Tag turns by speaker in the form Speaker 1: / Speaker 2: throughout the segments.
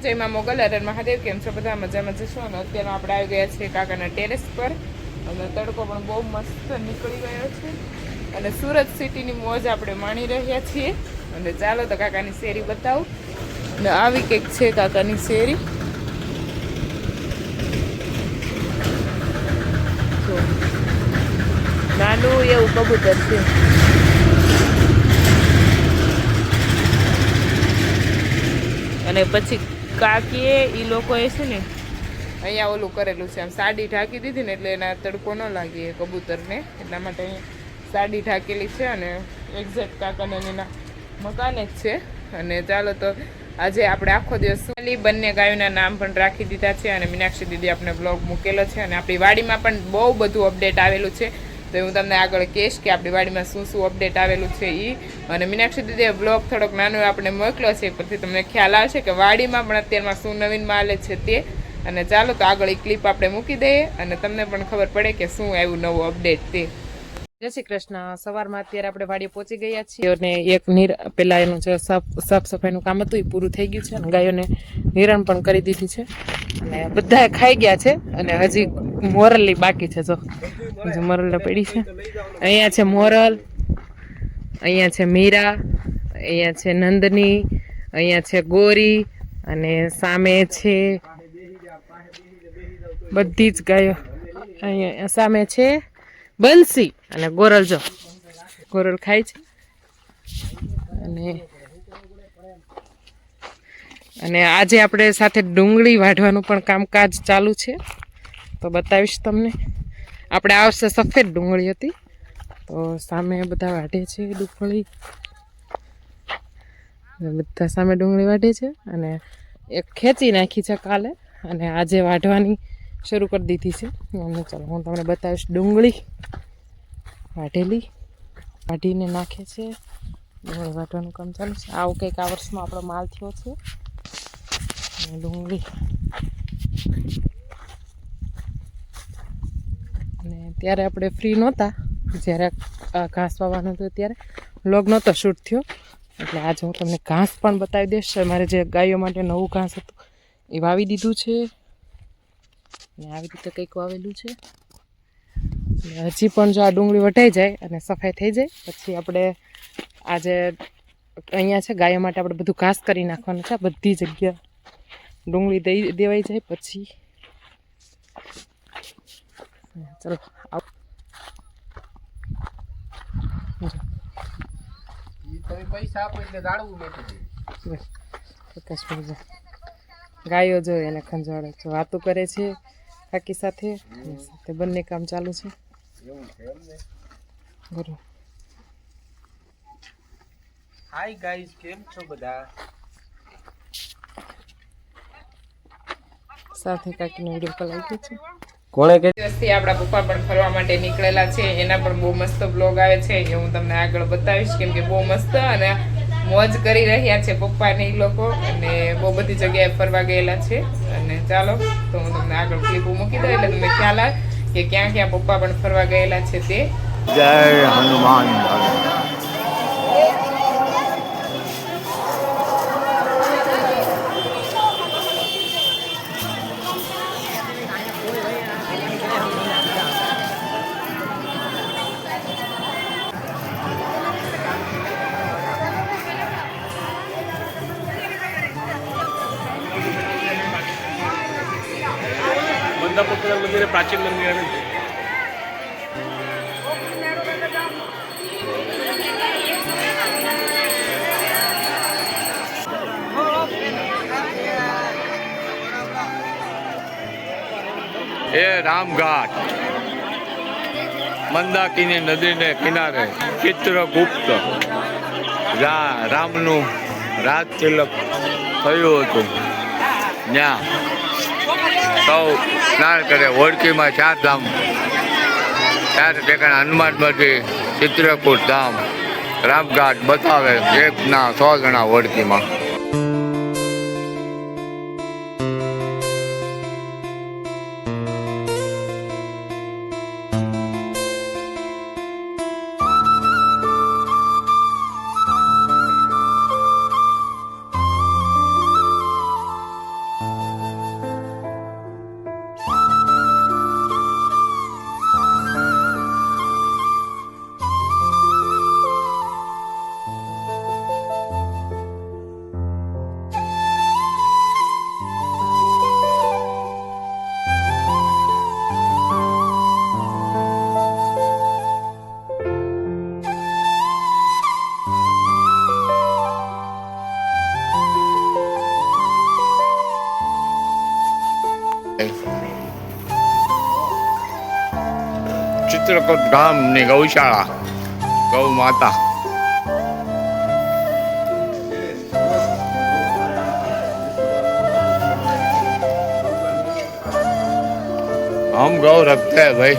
Speaker 1: જય માં મોગલ હર મહાદેવ. કેમ છો બધા? મજામાં જશો. અને અત્યારે આપણે આવી ગયા છીએ કાકાના ટેરેસ પર અને તડકો પણ બહુ મસ્ત નીકળી ગયો છે અને સુરત સિટીની મોજ આપણે માણી રહ્યા છીએ. અને ચાલો તો કાકાની શેરી બતાવું. અને આવી કંઈક છે કાકાની શેરી. નાનું એવું કબૂતર છે. અને પછી કાકીએ એ લોકોએ છે ને અહીંયા ઓલું કરેલું છે, આમ સાડી ઢાંકી દીધી ને એટલે એના તડકો ન લાગે કબૂતરને, એટલા માટે અહીંયા સાડી ઢાંકેલી છે. અને એક્ઝેક્ટ કાકાને એના મકાને જ છે. અને ચાલો તો આજે આપણે આખો દિવસ બંને ગાયોના નામ પણ રાખી દીધા છે. અને મીનાક્ષી દીદી આપણે બ્લોગ મૂકેલો છે. અને આપણી વાડીમાં પણ બહુ બધું અપડેટ આવેલું છે, તો હું તમને આગળ કહીશ કે આપણી વાડીમાં શું શું અપડેટ આવેલું છે એ. અને મીનાક્ષી દીદીએ બ્લોગ થોડોક નાનો આપણે મોકલો છે, પછી તમને ખ્યાલ આવશે કે વાડીમાં પણ અત્યારમાં શું નવીન માલે છે તે. અને ચાલો તો આગળ એક ક્લિપ આપણે મૂકી દઈએ અને તમને પણ ખબર પડે કે શું આવ્યું નવું અપડેટ તે. જય શ્રી કૃષ્ણ. સવારમાં અત્યારે આપણે વાડીએ પહોંચી ગયા છીએ અને એક પેલા એનું જે સાફ સફાઈનું કામ હતું એ પૂરું થઈ ગયું છે. અને ગાયોને નિરણ પણ કરી દીધી છે અને બધાએ ખાઈ ગયા છે. અને હજી મોરલી બાકી છે. જો હજી મોરલ પડી છે. અહીંયા છે મોરલ, અહીંયા છે મીરા, અહીંયા છે નંદની, અહીંયા છે ગોરી અને સામે છે બધી જ ગાયો. અહીંયા સામે છે બંસી અને ગોરલ. જો ગોરલ ખાય છે. અને આજે આપણે સાથે ડુંગળી વાઢવાનું પણ કામકાજ ચાલુ છે, તો બતાવીશ તમને. આપણે આવશે સફેદ ડુંગળી હતી, તો સામે બધા વાઢે છે ડુંગળી. બધા સામે ડુંગળી વાઢે છે અને એક ખેંચી નાખી છે કાલે, અને આજે વાઢવાની શરૂ કરી દીધી છે. અને ચાલો હું તમને બતાવીશ ડુંગળી વાઢેલી, વાઢીને નાખે છે. ડુંગળી વાઢવાનું કામ ચાલુ છે. આવું કંઈક આ વર્ષમાં આપણો માલ થયો છે. ડુંગળી અને ત્યારે આપણે ફ્રી નહોતા, જ્યારે ઘાસ વાવવાનું હતું ત્યારે વ્લોગ નહોતો શૂટ થયો, એટલે આજે હું તમને ઘાસ પણ બતાવી દઈશ. મારે જે ગાયો માટે નવું ઘાસ હતું એ વાવી દીધું છે. અને આવી રીતે કંઈક વાવેલું છે. હજી પણ જો આ ડુંગળી વઢાઈ જાય અને સફાઈ થઈ જાય પછી આપણે આજે અહીંયા છે ગાયો માટે આપણે બધું ઘાસ કરી નાખવાનું છે. બધી જગ્યા ડુંગળી દેવાઈ જાય પછી ચલો
Speaker 2: પૈસા આપો એટલે ગાળવું
Speaker 1: ગાયો જો એને ખંજવાળે છે, વાતો કરે છે કાકી સાથે. બંને કામ ચાલુ છે. બરોબર.
Speaker 2: હાય ગાઈસ, કેમ છો બધા?
Speaker 1: સાથે કાકીનો વિડીયો કોલ આવી છે.
Speaker 2: કોણે કે
Speaker 1: દિવસથી આપણા પપ્પા પણ ફરવા માટે નીકળેલા છે, એના પણ બહુ મસ્ત બ્લોગ આવે છે, એ હું તમને આગળ બતાવીશ. કેમ કે બહુ મસ્ત અને મોજ કરી રહ્યા છે પપ્પા ને એ લોકો, અને બહુ બધી જગ્યાએ ફરવા ગયેલા છે. અને ચાલો તો હું તમને આગળ ક્લિપ મૂકી દઉં એટલે તમને ખ્યાલ આવે કે ક્યાં ક્યાં પપ્પા પણ ફરવા ગયેલા છે તે.
Speaker 2: જય હનુમાન. बंदापुत्र मंदिर प्राचीन मंदिर आहे. એ રામઘાટ મંદાકિની નદીને કિનારે ચિત્રગુપ્ત રામનું રાજ તિલક થયું હતું. ત્યાં સૌ સ્નાન કરે. હોડકીમાં 4 ધામ, 4 ઠેકાણા હનુમાનમાંથી ચિત્રકૂટ ધામ, રામઘાટ બતાવે. 1ના 100 ગણા હોડકીમાં. ચિત્રકૂટ ગામની ગૌશાળા ગૌ માતા. हम गौ रखते हैं भाई.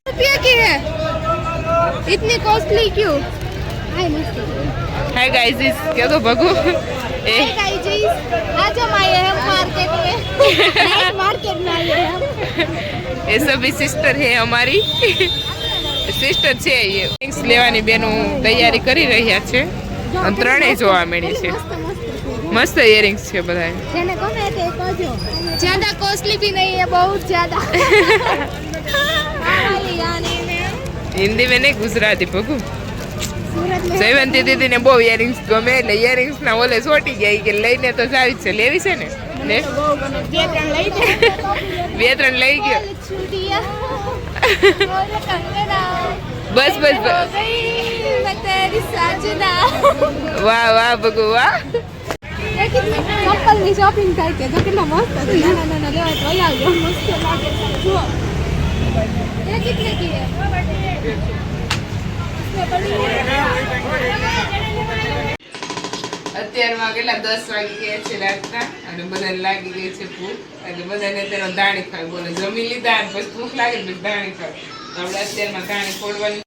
Speaker 3: रुपये की है इतनी कॉस्टली क्यों? हाय मस्त
Speaker 1: हाय गाइस, क्या तो भगो ए
Speaker 3: गाइस आज हम आए हैं मार्केट में मार्केट में आए हैं हम
Speaker 1: ये सभी सिस्टर है हमारी સિસ્ટર છે એ રિંગ્સ લેવાની બેનો તૈયારી કરી રહ્યા છે અને ત્રણેય જોવા મળી છે. મસ્ત ઇયરિંગ્સ છે બધા.
Speaker 3: જેને ગમે તે કજો. જ્યાદા કોસ્ટલી भी नहीं है बहुत ज्यादा
Speaker 1: હિન્દી में नहीं गुजराती भगू.
Speaker 3: सूरत में
Speaker 1: જયવંતી દીદી ને બહુ ઇયરિંગ્સ ગમે એટલે ઇયરિંગ્સ ના ઓલે છોટી ગયા કે લઈને તો જાવી છે. લેવી છે ને લે બે ત્રણ લઈ ગયો. બસ બસ બસ. વાહ વાહ ભગુ વાહ.
Speaker 3: ચપ્પલ ની શોપિંગ થાય કે જો કેટલા મસ્ત છે. નાના નાના લેવા તો આવજો મસ્ત લાગે છે. જુઓ ये कितने की है?
Speaker 1: અત્યારમાં કેટલા 10 વાગી ગયા છે રાતના અને બધાને લાગી ગઈ છે ભૂખ એટલે બધાને તેનો દાણી ખાય બોલે જમી લીધા અને પછી ભૂખ લાગે પછી દાણી ખાય. આપણે અત્યારમાં દાણી ફોડવાની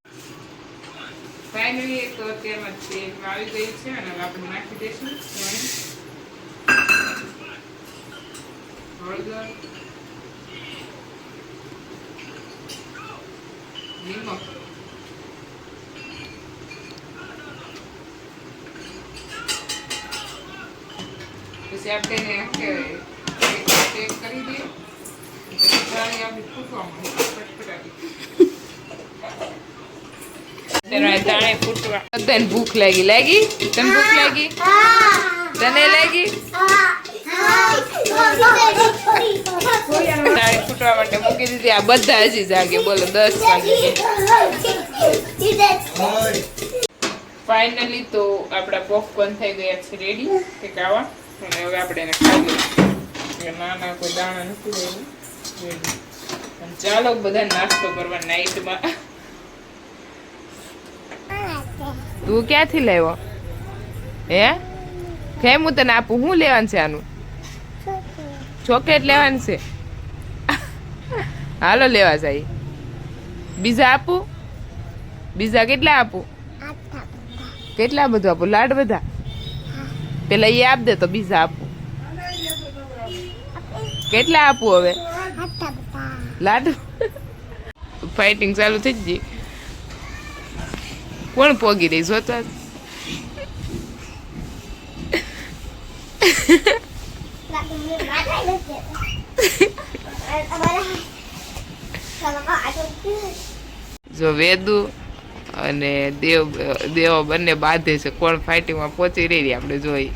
Speaker 1: ફાઇનલી તો અત્યારમાં તેલ આવી ગઈ છે અને હવે આપણે નાખી દઈશું હળદર, નિમક, પછી આપણે એને ચેક કરી દઈએ પછી દાણી આપણી ફૂટવા માંડે ફટફટાટી. દાણે ફૂટવા બધાને ભૂખ લાગી લાગી તને ભૂખ લાગી તને લાગી દાણે ફૂટવા માટે મૂકી દીધી. આ બધા હજી જાગે બોલો 10 વાગી ગયા. ફાઇનલી તો આપણા પોપકોર્ન થઈ ગયા છે રેડી કે ખાવા અને હવે આપણે એને ખાઈ લઈએ. નાના કોઈ દાણા નથી રહેવું રેડી. ચાલો બધા નાસ્તો કરવા નાઈટમાં. તું ક્યાંથી લેવો હે કેમ હું તને આપું? શું લેવાનું છે આનું? ચોકલેટ લેવાનું છે? હાલો લેવા જાય. બીજા આપું? બીજા કેટલા આપું? કેટલા બધું આપું? લાડ બધા પેલા એ આપ દે તો બીજા આપું. કેટલા આપું હવે? લાડ ફાઇટિંગ ચાલુ થઈ જ ગઈ. કોણ પોગી રહી જોતા જો વેદુ અને દેવો બંને બાંધે છે. કોણ ફાઇટિંગમાં પહોંચી રહી આપણે જોઈ.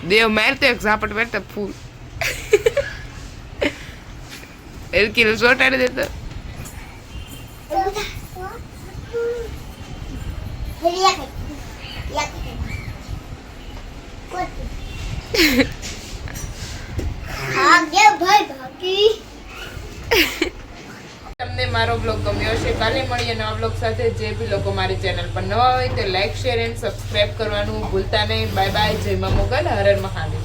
Speaker 1: દેવ મારતો એક ઝાપટ મારતો ફૂલ એલકીને ચોટાડી દેતો. તમને મારો બ્લોગ ગમ્યો હશે. કાલે મળીએ નવા બ્લોગ સાથે. જે બી લોકો મારી ચેનલ પર નવા હોય તે લાઈક શેર એન્ડ સબસ્ક્રાઇબ કરવાનું ભૂલતા નહીં. Bye bye. જય મા મોગલ. હર હર મહાદેવ.